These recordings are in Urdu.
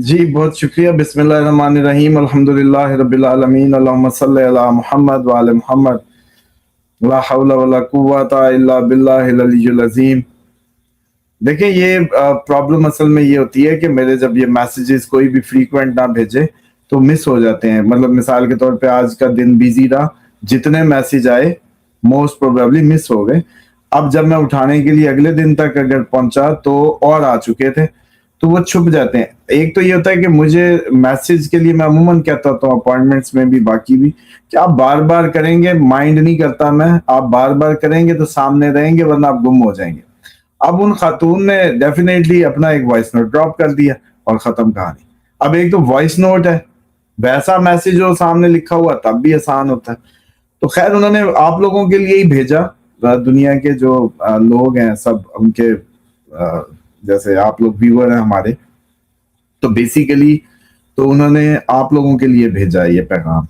جی بہت شکریہ. بسم اللہ الرحمن الرحیم. الحمدللہ رب العالمین. اللہم صلی علی محمد وعلی محمد. لا حول ولا قوت الا باللہ العلی العظیم. دیکھیں یہ پرابلم اصل میں یہ ہوتی ہے کہ میرے جب یہ میسیجز کوئی بھی فریکوینٹ نہ بھیجے تو مس ہو جاتے ہیں. مطلب مثال کے طور پہ آج کا دن بیزی رہا, جتنے میسیج آئے موسٹ پروبیبلی مس ہو گئے. اب جب میں اٹھانے کے لیے اگلے دن تک اگر پہنچا تو اور آ چکے تھے, تو وہ چھپ جاتے ہیں. ایک تو یہ ہوتا ہے کہ مجھے میسیج کے لیے میں عموماً کہتا ہوں اپوائنٹمنٹس میں بھی باقی بھی کہ آپ بار بار کریں گے, مائنڈ نہیں کرتا میں, آپ بار بار کریں گے تو سامنے رہیں گے ورنہ آپ گم ہو جائیں گے. اب ان خاتون نے ڈیفینیٹلی اپنا ایک وائس نوٹ ڈراپ کر دیا اور ختم کہانی. اب ایک تو وائس نوٹ ہے, ویسا میسیج جو سامنے لکھا ہوا تب بھی آسان ہوتا ہے. تو خیر انہوں نے آپ لوگوں کے لیے ہی بھیجا, دنیا کے جو لوگ ہیں سب ان کے جیسے آپ لوگ ویور ہیں ہمارے, تو بیسیکلی تو انہوں نے آپ لوگوں کے لیے بھیجا یہ پیغام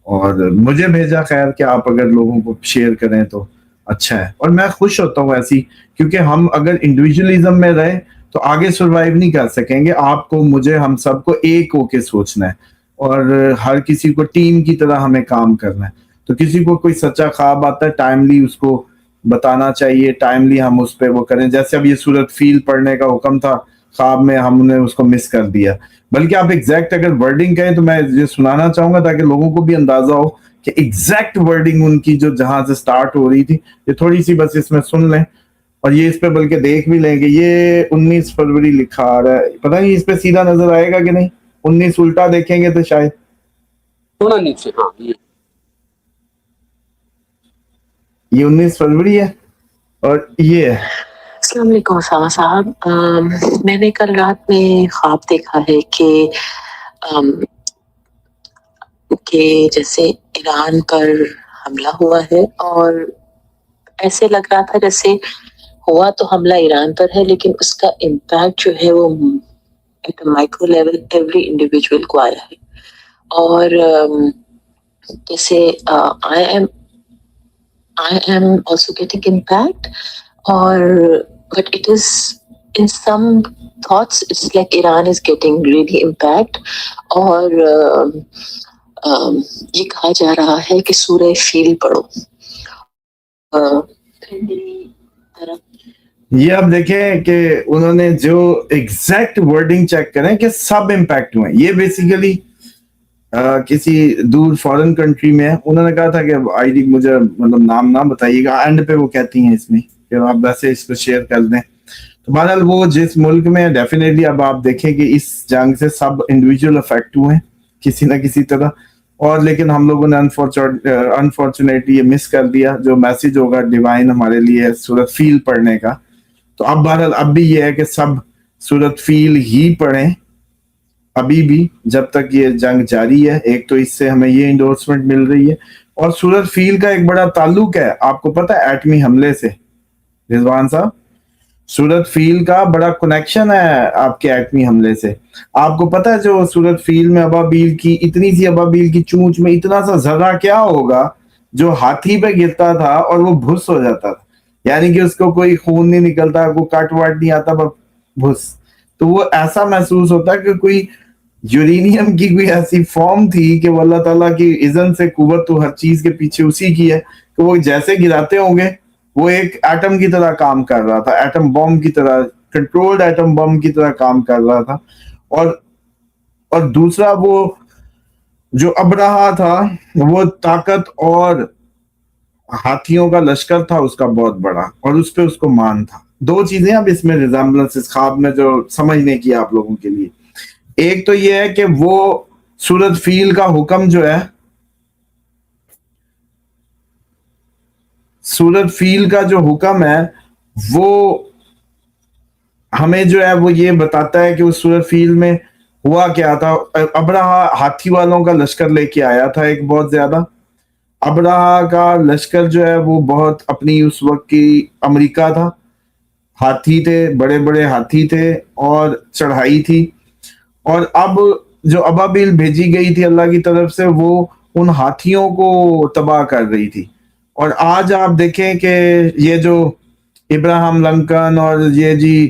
اور مجھے بھیجا. خیر کہ آپ اگر لوگوں کو شیئر کریں تو اچھا ہے, اور میں خوش ہوتا ہوں ایسی, کیونکہ ہم اگر انڈیویجولزم میں رہے تو آگے سروائیو نہیں کر سکیں گے. آپ کو, مجھے, ہم سب کو ایک ہو کے سوچنا ہے اور ہر کسی کو ٹیم کی طرح ہمیں کام کرنا ہے. تو کسی کو کوئی سچا خواب آتا ہے ٹائملی اس کو بتانا چاہیے, ٹائملی ہم اس پہ وہ کریں. جیسے اب یہ سورت فیل پڑھنے کا حکم تھا خواب میں, ہم نے اس کو مس کر دیا. بلکہ آپ ایگزیکٹ اگر ورڈنگ کہیں تو میں یہ سنانا چاہوں گا تاکہ لوگوں کو بھی اندازہ ہو کہ ایگزیکٹ ورڈنگ ان کی جو جہاں سے سٹارٹ ہو رہی تھی, یہ تھوڑی سی بس اس میں سن لیں اور یہ اس پہ بلکہ دیکھ بھی لیں کہ یہ 19 فروری لکھا آ رہا ہے. پتہ نہیں اس پہ سیدھا نظر آئے گا کہ نہیں, 19 الٹا دیکھیں گے تو شاید تھوڑا نیچے. ہاں یہ 19 فروری ہے اور یہ ہے. السلام علیکم اسامہ صاحب. میں نے کل رات میں خواب دیکھا ہے کہ جیسے ایران پر حملہ ہوا ہے, اور ایسے لگ رہا تھا جیسے ہوا تو حملہ ایران پر ہے لیکن اس کا امپیکٹ جو ہے وہ at a micro level every individual کو آیا ہے. اور جیسے I am also getting impact, but it is in some thoughts it's like Iran is getting really impact. اور یہ کہا جا رہا ہے کہ سورہ فیل پڑھو. یہ اب دیکھیں کہ انہوں نے جو ایگزیکٹ ورڈنگ چیک کریں کہ سب امپیکٹ ہوئے. یہ بیسیکلی کسی دور فورن کنٹری میں ہے. انہوں نے کہا تھا کہ آئی ڈی مجھے مطلب نام نہ بتائیے گا, اینڈ پہ وہ کہتی ہیں اس میں کہ آپ ویسے اس کو شیئر کر دیں. تو بہرحال وہ جس ملک میں ڈیفینیٹلی اب آپ دیکھیں کہ اس جنگ سے سب انڈیویجول افیکٹ ہوئے ہیں کسی نہ کسی طرح. اور لیکن ہم لوگوں نے انفارچونیٹلی یہ مس کر دیا جو میسیج ہوگا ڈیوائن ہمارے لیے سورت فیل پڑھنے کا. تو اب بہرحال اب بھی یہ ہے کہ سب سورت فیل ہی پڑھیں ابھی بھی جب تک یہ جنگ جاری ہے. ایک تو اس سے ہمیں یہ انڈورسمنٹ مل رہی ہے, اور سورت فیل کا ایک بڑا تعلق ہے آپ کو پتہ ہے ایٹمی حملے سے. رضوان صاحب, سورت فیل کا بڑا کنیکشن ہے آپ کے ایٹمی حملے سے. آپ کو پتہ ہے جو سورت فیل میں ابابیل کی اتنی سی ابابیل کی چونچ میں اتنا سا ذرہ کیا ہوگا جو ہاتھی پہ گرتا تھا اور وہ بھس ہو جاتا تھا, یعنی کہ اس کو کوئی خون نہیں نکلتا, کوئی کٹ واٹ نہیں آتا, بس بھس. تو وہ ایسا محسوس ہوتا ہے کہ کوئی یورینیم کی کوئی ایسی فارم تھی کہ وہ اللہ تعالیٰ کی اذن سے قوت تو ہر چیز کے پیچھے اسی کی ہے کہ وہ جیسے گراتے ہوں گے وہ ایک ایٹم کی طرح کام کر رہا تھا, ایٹم بم کی طرح, کنٹرولڈ ایٹم بم کی طرح کام کر رہا تھا. اور دوسرا وہ جو ابرہا تھا وہ طاقت اور ہاتھیوں کا لشکر تھا اس کا بہت بڑا, اور اس پہ اس کو مان تھا. دو چیزیں اب اس میں ریزمبلنس اس خواب میں جو سمجھنے کی آپ لوگوں کے لیے. ایک تو یہ ہے کہ وہ سورت فیل کا حکم جو ہے, سورت فیل کا جو حکم ہے وہ ہمیں جو ہے وہ یہ بتاتا ہے کہ اس سورت فیل میں ہوا کیا تھا. ابرہا ہاتھی والوں کا لشکر لے کے آیا تھا ایک بہت زیادہ. ابرہا کا لشکر جو ہے وہ بہت اپنی اس وقت کی امریکہ تھا, ہاتھی تھے, بڑے بڑے ہاتھی تھے اور چڑھائی تھی. اور اب جو ابابیل بھیجی گئی تھی اللہ کی طرف سے وہ ان ہاتھیوں کو تباہ کر رہی تھی. اور آج آپ دیکھیں کہ یہ جو ابراہم لنکن اور یہ جی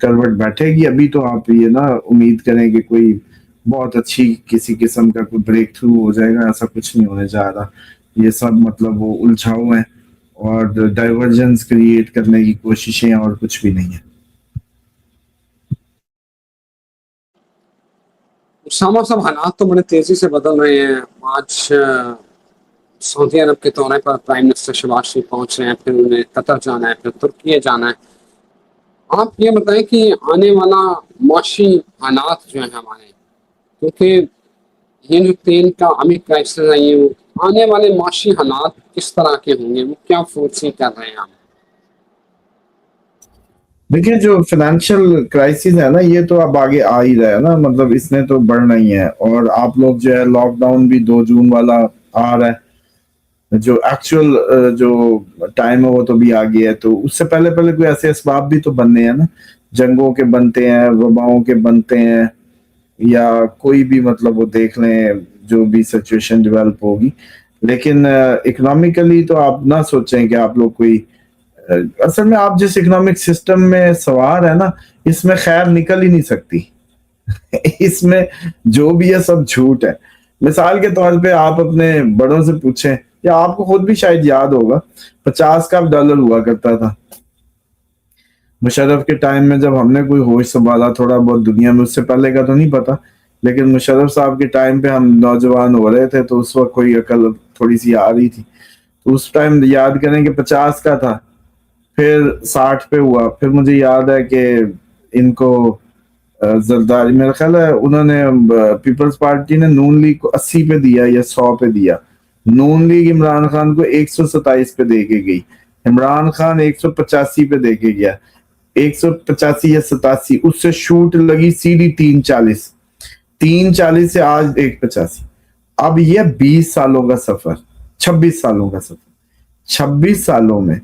کروٹ بیٹھے گی. ابھی تو آپ یہ نا امید کریں کہ کوئی بہت اچھی کسی قسم کا کوئی بریک تھرو ہو جائے گا, ایسا کچھ نہیں ہونے جا رہا. یہ سب مطلب وہ الجھاؤ ہیں اور ڈائیورجنس کریٹ کرنے کی کوششیں, اور کچھ بھی نہیں ہے. اسامہ صاحب حالات تو بڑے تیزی سے بدل رہے ہیں. آج سعودی عرب کے دورے پر پرائم منسٹر شہباز شریف پہنچ رہے ہیں, پھر انہیں قطر جانا ہے, پھر ترکی جانا ہے. آپ یہ بتائیں کہ آنے والا معاشی حالات جو ہیں ہمارے, کیونکہ یہ جو تیل کا عمیق کرائسس ہے, یہ آنے والے معاشی حالات کس طرح کے ہوں گے, وہ کیا فورسی کر رہے ہیں آپ؟ دیکھیں جو فائنینشیل کرائسس ہے نا, یہ تو اب آگے آ ہی رہا ہے نا, مطلب اس نے تو بڑھنا ہی ہے. اور آپ لوگ جو ہے لاک ڈاؤن بھی 2 جون والا آ رہا ہے, جو ایکچوئل جو ٹائم ہے وہ تو بھی آ گیا ہے. تو اس سے پہلے کوئی ایسے اسباب بھی تو بننے ہیں نا, جنگوں کے بنتے ہیں, وباؤں کے بنتے ہیں, یا کوئی بھی مطلب وہ دیکھ لیں جو بھی سچویشن ڈیولپ ہوگی. لیکن اکنامیکلی تو آپ نہ سوچیں کہ آپ لوگ کوئی, اصل میں آپ جس اکنامک سسٹم میں سوار ہے نا, اس میں خیر نکل ہی نہیں سکتی. اس میں جو بھی ہے سب جھوٹ ہے. مثال کے طور پہ آپ اپنے بڑوں سے پوچھیں, یا آپ کو خود بھی شاید یاد ہوگا, 50 کا ڈالر ہوا کرتا تھا مشرف کے ٹائم میں, جب ہم نے کوئی ہوش سنبھالا تھوڑا بہت دنیا میں. اس سے پہلے کا تو نہیں پتا, لیکن مشرف صاحب کے ٹائم پہ ہم نوجوان ہو رہے تھے, تو اس وقت کوئی عقل تھوڑی سی آ رہی تھی. تو اس ٹائم یاد کریں کہ 50 کا تھا, پھر 60 پہ ہوا. پھر مجھے یاد ہے کہ ان کو زرداری, میرا خیال ہے انہوں نے پیپلز پارٹی نے نون لیگ کو 80 پہ دیا یا 100 پہ دیا. نون لیگ عمران خان کو 127 پہ دے کے گئی, عمران خان 185 پہ دے کے گیا, 185 یا 87. اس سے شوٹ لگی سیدھی 340 سے آج 185. اب یہ 20 سالوں کا سفر, 26 سالوں کا سفر, 26 سالوں میں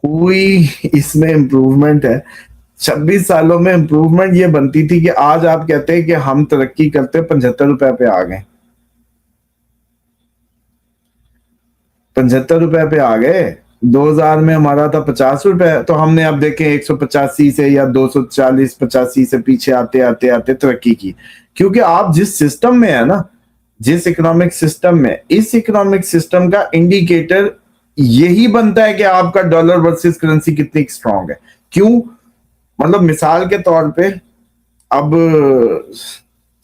کوئی اس میں امپروومنٹ ہے. 26 سالوں میں امپروومنٹ یہ بنتی تھی کہ آج آپ کہتے ہیں کہ ہم ترقی کرتے 75 روپے پہ آ گئے, 75 روپے پہ آ گئے. 2000 میں ہمارا تھا 50 روپے, تو ہم نے اب دیکھیں 185 سے یا 240-85 سے پیچھے آتے آتے آتے ترقی کی. کیونکہ آپ جس سسٹم میں ہے نا, جس اکنامک سسٹم میں, اس اکنامک سسٹم کا انڈیکیٹر یہی بنتا ہے کہ آپ کا ڈالر ورسز کرنسی کتنی اسٹرانگ ہے. کیوں؟ مطلب مثال کے طور پہ اب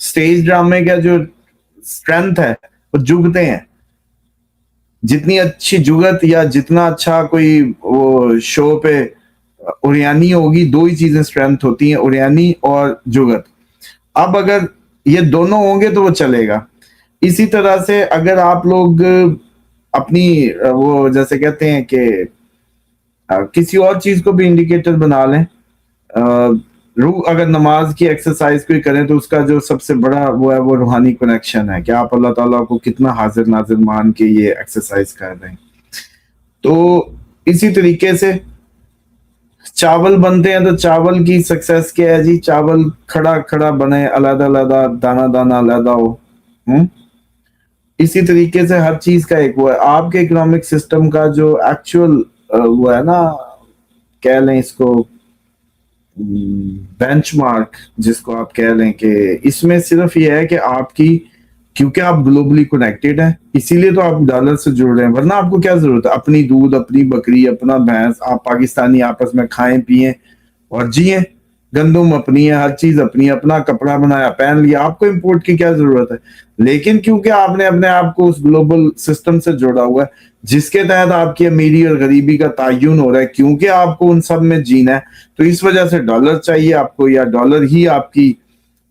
سٹیج ڈرامے کا جو اسٹرینتھ ہے وہ جگتے ہیں. جتنی اچھی جگت یا جتنا اچھا کوئی وہ شو پہ اوریانی ہوگی, 2 ہی چیزیں اسٹرینتھ ہوتی ہیں, اوریانی اور جگت. اب اگر یہ دونوں ہوں گے تو وہ چلے گا. اسی طرح سے اگر آپ لوگ اپنی وہ جیسے کہتے ہیں کہ کسی اور چیز کو بھی انڈیکیٹر بنا لیں, روح اگر نماز کی ایکسرسائز کوئی کریں تو اس کا جو سب سے بڑا وہ ہے وہ روحانی کنیکشن ہے, کہ آپ اللہ تعالیٰ کو کتنا حاضر ناظر مان کے یہ ایکسرسائز کر رہے ہیں. تو اسی طریقے سے چاول بنتے ہیں, تو چاول کی سکسیس کیا ہے جی, چاول کھڑا کھڑا بنے, علیحدہ علیحدہ, دانا دانا علیحدہ ہو. اسی طریقے سے ہر چیز کا ایک وہ ہے. آپ کے اکنامک سسٹم کا جو ایکچوئل وہ ہے نا, کہہ لیں اس کو بینچ مارک, جس کو آپ کہہ لیں, کہ اس میں صرف یہ ہے کہ آپ کی, کیونکہ آپ گلوبلی کنیکٹڈ ہیں اسی لیے تو آپ ڈالر سے جڑ رہے ہیں. ورنہ آپ کو کیا ضرورت ہے, اپنی دودھ, اپنی بکری, اپنا بھینس, آپ پاکستانی آپس میں کھائیں پیئیں اور جئیں, گندم اپنی ہے, ہر چیز اپنی, اپنا کپڑا بنایا پہن لیا, آپ کو امپورٹ کی کیا ضرورت ہے. لیکن کیونکہ آپ نے اپنے آپ کو اس گلوبل سسٹم سے جوڑا ہوا ہے, جس کے تحت آپ کی امیری اور غریبی کا تعین ہو رہا ہے, کیونکہ آپ کو ان سب میں جینا ہے, تو اس وجہ سے ڈالر چاہیے آپ کو, یا ڈالر ہی آپ کی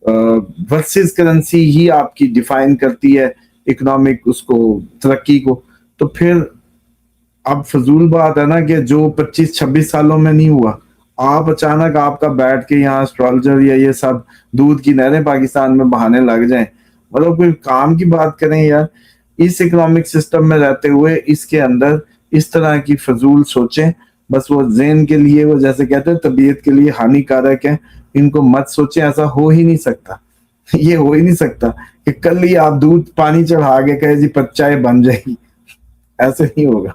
ورسز کرنسی ہی آپ کی ڈیفائن کرتی ہے اکنامک اس کو, ترقی کو. تو پھر اب فضول بات ہے نا کہ جو 25-26 سالوں میں نہیں ہوا, آپ اچانک آپ کا بیٹھ کے یہاں اسٹرالجر یا یہ سب دودھ کی نہریں پاکستان میں بہانے لگ جائیں. مطلب کوئی کام کی بات کریں یار. اس اکنامک سسٹم میں رہتے ہوئے اس کے اندر اس طرح کی فضول سوچیں, بس وہ ذہن کے لیے, وہ جیسے کہتے ہیں طبیعت کے لیے ہانی کارک ہیں, ان کو مت سوچیں. ایسا ہو ہی نہیں سکتا, یہ ہو ہی نہیں سکتا کہ کل ہی آپ دودھ پانی چڑھا کے کہے جی چائے بن جائے گی, ایسے نہیں ہوگا.